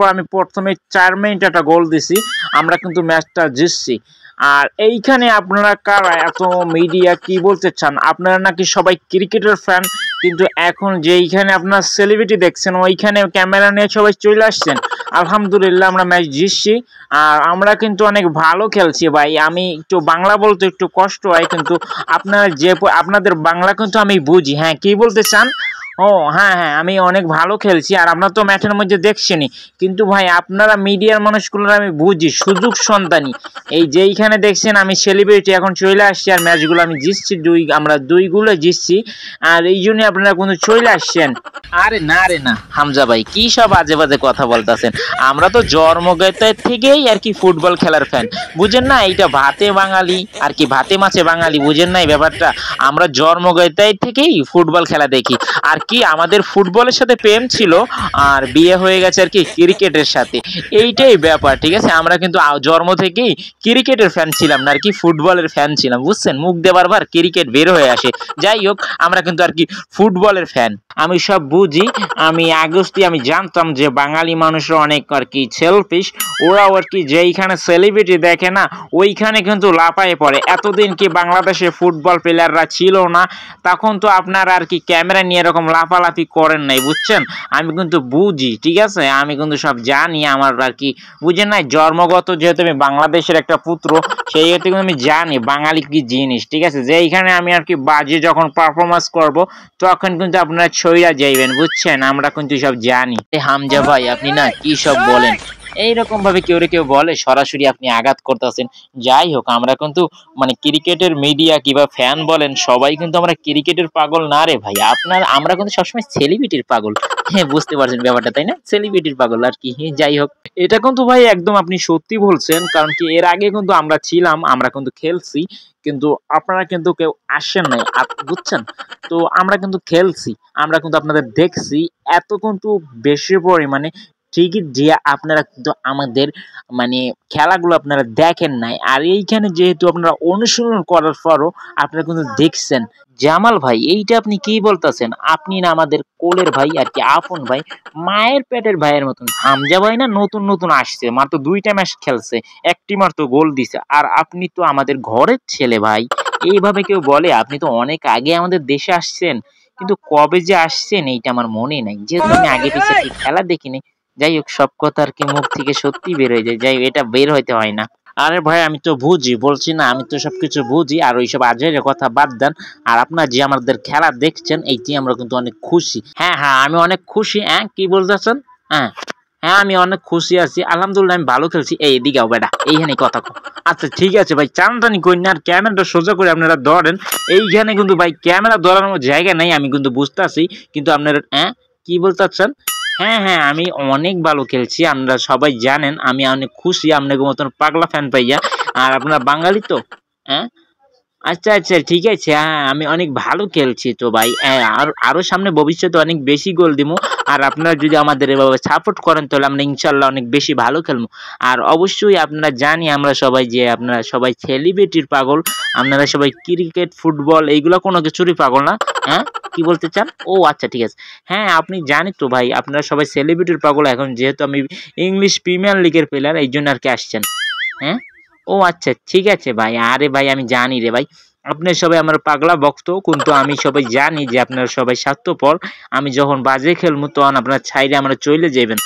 তারপর আমি প্রথমে 4 মিনিট একটা গোল দিছি, আমরা কিন্তু ম্যাচটা জিতছি। আর এইখানে আপনারা কারা এত মিডিয়া কি বলতে চান? আপনারা নাকি সবাই ক্রিকেটের ফ্যান, কিন্তু এখন যেইখানে আপনার সেলিব্রিটি দেখছেন ওইখানে ক্যামেরা নিয়ে সবাই চলে আসছেন। আলহামদুলিল্লাহ আমরা ম্যাচ জিতছি, আর আমরা কিন্তু অনেক ভালো খেলছি ভাই। আমি একটু বাংলা বলতে একটু কষ্ট হয়, কিন্তু আপনাদের বাংলা কিন্তু আমি বুঝি। হ্যাঁ, কি বলতে চান? ও হ্যাঁ হ্যাঁ, আমি অনেক ভালো খেলছি, আর আপনারা তো ম্যাচের মধ্যে দেখছেনই। কিন্তু ভাই আপনারা মিডিয়ার মানুষগুলোর আমি বুঝি, সুযোগ সন্তানী। এই যেইখানে দেখছেন আমি সেলিব্রিটি এখন চলে আসছি, আর ম্যাচগুলো আমি জিতছি, আমরা 2 গোলে জিতছি, আর এই জন্য আপনারা কিন্তু চলে আসছেন। আরে না হামজা ভাই, কি সব আজে বাজে কথা বলতেছেন? আমরা তো জন্মগত থেকেই আর কি ফুটবল খেলার ফ্যান, বুঝেন না? এইটা ভাতে বাঙালি আর কি, ভাতে মাছে বাঙালি, বুঝেন না এই ব্যাপারটা? আমরা জন্মগত থেকেই ফুটবল খেলা দেখি, আর কি আমাদের ফুটবলের সাথে প্রেম ছিল, আর বিয়ে হয়ে গেছে আর কি ক্রিকেটের সাথে। এইটাই ব্যাপার, ঠিক আছে? আমরা কিন্তু জন্ম থেকেই ক্রিকেটের ফ্যান ছিলাম না, আর কি ফুটবলের ফ্যান ছিলাম, বুঝছেন? মুখ দিয়ে বারবার ক্রিকেট বের হয়ে আসে। যাই হোক, আমরা কিন্তু আর কি ফুটবলের ফ্যান। আমি সব বুঝি। আমি আমি জানতাম যে বাঙালি মানুষরা অনেক আর কি সেলফিশ। ওরাও আর কি যেইখানে সেলিব্রিটি দেখে না ওইখানে কিন্তু লাফায়ে পড়ে। এতদিন কি বাংলাদেশে ফুটবল প্লেয়াররা ছিল না, তখন তো আপনারা আর কি ক্যামেরা নিয়ে এরকম লাফালাফি করেন নাই, বুঝছেন? আমি কিন্তু বুঝি, ঠিক আছে? আমি কিন্তু সব জানি, আমার আর কি বুঝেন নাই, জন্মগত যেহেতু আমি বাংলাদেশের একটা পুত্র, সেই ক্ষেত্রে কিন্তু আমি জানি বাঙালি কি জিনিস, ঠিক আছে? যেইখানে আমি আর কি বাজে যখন পারফরমেন্স করব তখন কিন্তু আপনারা ছইরা যাইবেন, বুঝছেন? আমরা কিন্তু সব জানি। হামজা ভাই, আপনি না কি সব বলেন? এইরকম ভাবে কেউ বলে সরাসরি আপনি আঘাত করতেছেন। যাই হোক, আমরা কিন্তু মানে ক্রিকেটের মিডিয়া কিংবা ফ্যান বলেন, সবাই কিন্তু আমরা ক্রিকেটের পাগল না রে ভাই। আমরা কিন্তু সবসময় সেলিব্রিটির পাগল। হ্যাঁ, বুঝতে পারছেন ব্যাপারটা, তাই না? সেলিব্রিটির পাগল আর কি। যাই হোক, এটা কিন্তু ভাই একদম আপনি সত্যি বলছেন, কারণ কি এর আগে কিন্তু আমরা ছিলাম, আমরা কিন্তু খেলছি, কিন্তু আপনারা কিন্তু কেউ আসেন নাই, বুঝছেন? তো আমরা কিন্তু খেলছি, আমরা কিন্তু আপনাদের দেখছি, এত কিন্তু বেশি পরিমাণে ঠিকই যে আপনারা কিন্তু আমাদের মানে খেলাগুলো আপনারা দেখেন নাই, আর এইখানে যেহেতু আপনারা অনুশীলন করার পরও আপনারা কিন্তু দেখছেন। জামাল ভাই, এইটা আপনি কি বলতেছেন? আপনি না আমাদের কোলের ভাই আর কি, আপন ভাই, মায়ের পেটের ভাইয়ের মতন। হামজা ভাই না নতুন আসছে, মাত্র 2টা ম্যাচ খেলছে, একটি মাত্র গোল দিছে, আর আপনি তো আমাদের ঘরের ছেলে ভাই। এইভাবে কেউ বলে? আপনি তো অনেক আগে আমাদের দেশে আসছেন, কিন্তু কবে যে আসছেন এইটা আমার মনে নাই, যেহেতু আমি আগে পিছে ঠিক খেলা দেখিনি। যাই হোক, সব কথা আর কি মুখ থেকে সত্যি বের হয়ে যায়, যাই হোক, এটা বের হইতে হয় না। আরে ভাই, আমি তো বুঝি, বলছি না আমি তো সবকিছু বুঝি, আর ওইসব আজের কথা বাদ দেন। আর আপনার যে আমাদের খেলা দেখছেন এইটি আমরা কিন্তু অনেক খুশি। হ্যাঁ হ্যাঁ, আমি অনেক খুশি। হ্যাঁ, কি বলতেছেন? হ্যাঁ হ্যাঁ, আমি অনেক খুশি আছি, আলহামদুলিল্লাহ, আমি ভালো খেলছি। এদিকে বেটা, এইখানে কথা কো। আচ্ছা ঠিক আছে ভাই, টানটানি করি না, আর ক্যামেরাটা সোজা করে আপনারা ধরেন। এইখানে কিন্তু ভাই ক্যামেরা ধরানোর জায়গা নাই, আমি কিন্তু বুঝতেছি, কিন্তু আপনারা কি বলতে চাচ্ছেন? হ্যাঁ হ্যাঁ, আমি অনেক ভালো খেলছি, আপনারা সবাই জানেন। আমি অনেক খুশি আপনাদের মতন পাগলা ফ্যান পাইয়া। আর আপনারা বাঙালি তো? হ্যাঁ, আচ্ছা ঠিক আছে। হ্যাঁ, আমি অনেক ভালো খেলছি তো ভাই। হ্যাঁ, আরো সামনে ভবিষ্যতে অনেক বেশি গোল দিমু, আর আপনারা যদি আমাদের এভাবে সাপোর্ট করেন তাহলে আমরা ইনশাল্লাহ অনেক বেশি ভালো খেলবো। আর অবশ্যই আপনারা জানি আমরা সবাই যে আপনারা সবাই সেলিব্রিটির পাগল, আপনারা সবাই ক্রিকেট ফুটবল এইগুলো কোনো কিছুরই পাগল না। হ্যাঁ, কি বলতে চান? ও আচ্ছা ঠিক আছে। হ্যাঁ, আপনি জানি তো ভাই, আপনারা সবাই সেলিব্রিটির পাগল। এখন যেহেতু আমি ইংলিশ প্রিমিয়ার লিগের প্লেয়ার, এই জন্য আর কি আসছেন। হ্যাঁ, ও আচ্ছা ঠিক আছে ভাই। আরে ভাই, আমি জানি রে ভাই, আপনার সবাই আমার পাগলা ভক্ত, কিন্তু আমি সবাই জানি যে আপনারা সবাই স্বার্থপর। আমি যখন বাজে খেলবো তখন আপনারা ছাইরে আমরা চলে যাবেন।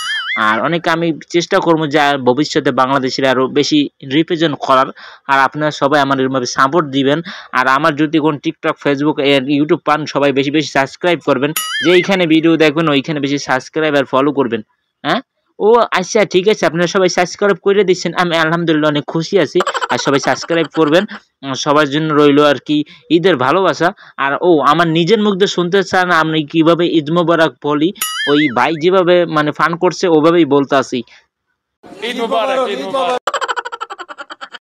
আর অনেক আমি চেষ্টা করবো যে ভবিষ্যতে বাংলাদেশের আরো বেশি রিপ্রেজেন্ট করার। আর আপনারা সবাই আমার এরভাবে সাপোর্ট দিবেন। আর আমার যদি কোন টিকটক, ফেসবুক, ইউটিউব পান, সবাই বেশি বেশি সাবস্ক্রাইব করবেন। যে এইখানে ভিডিও দেখবেন ওইখানে বেশি সাবস্ক্রাইব আর ফলো করবেন। হ্যাঁ, ও আচ্ছা ঠিক আছে, আপনারা সবাই সাবস্ক্রাইব করে দিচ্ছেন, আমি আলহামদুলিল্লাহ অনেক খুশি আছি। আর সবাই সাবস্ক্রাইব করবেন। সবার জন্য রইল আর কি ঈদের ভালোবাসা। আর আমার নিজের মুখ দিয়ে শুনতে চান আমি কিভাবে ঈদ মোবারক বলি? ওই ভাই যেভাবে মানে ফান করছে ওভাবেই বলতে আসি। ঈদ মোবারক।